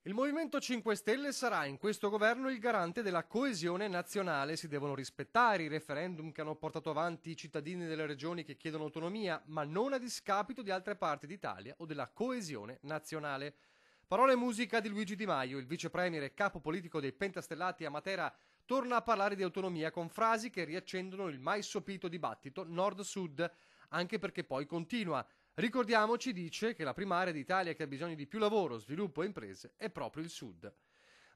Il Movimento 5 Stelle sarà in questo governo il garante della coesione nazionale. Si devono rispettare i referendum che hanno portato avanti i cittadini delle regioni che chiedono autonomia, ma non a discapito di altre parti d'Italia o della coesione nazionale. Parole e musica di Luigi Di Maio, il vice premier e capo politico dei Pentastellati a Matera, torna a parlare di autonomia con frasi che riaccendono il mai sopito dibattito nord-sud, anche perché poi continua. Ricordiamoci, dice, che la prima area d'Italia che ha bisogno di più lavoro, sviluppo e imprese è proprio il sud.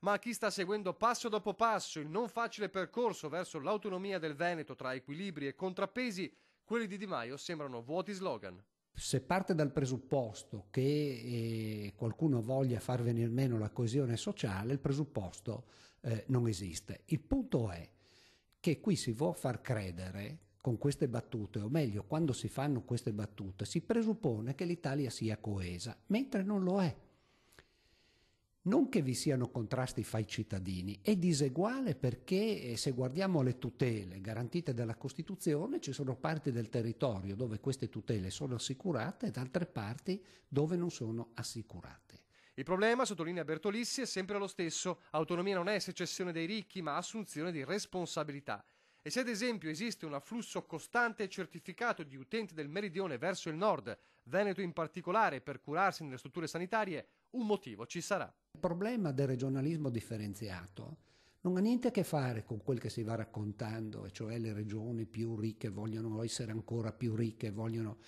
Ma a chi sta seguendo passo dopo passo il non facile percorso verso l'autonomia del Veneto tra equilibri e contrappesi, quelli di Di Maio sembrano vuoti slogan. Se parte dal presupposto che qualcuno voglia far venir meno la coesione sociale, il presupposto non esiste. Il punto è che qui si vuol far credere con queste battute, o meglio, quando si fanno queste battute, si presuppone che l'Italia sia coesa, mentre non lo è. Non che vi siano contrasti fra i cittadini, è diseguale perché se guardiamo le tutele garantite dalla Costituzione ci sono parti del territorio dove queste tutele sono assicurate ed altre parti dove non sono assicurate. Il problema, sottolinea Bertolissi, è sempre lo stesso. Autonomia non è secessione dei ricchi, ma assunzione di responsabilità. E se ad esempio esiste un afflusso costante e certificato di utenti del meridione verso il nord, Veneto in particolare, per curarsi nelle strutture sanitarie, un motivo ci sarà. Il problema del regionalismo differenziato non ha niente a che fare con quel che si va raccontando, e cioè le regioni più ricche vogliono essere ancora più ricche, vogliono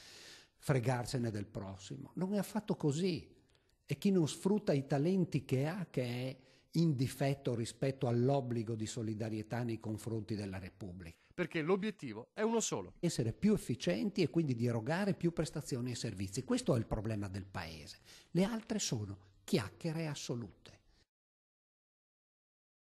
fregarsene del prossimo. Non è affatto così. E chi non sfrutta i talenti che ha, che è in difetto rispetto all'obbligo di solidarietà nei confronti della Repubblica. Perché l'obiettivo è uno solo. Essere più efficienti e quindi di erogare più prestazioni e servizi. Questo è il problema del Paese. Le altre sono chiacchiere assolute.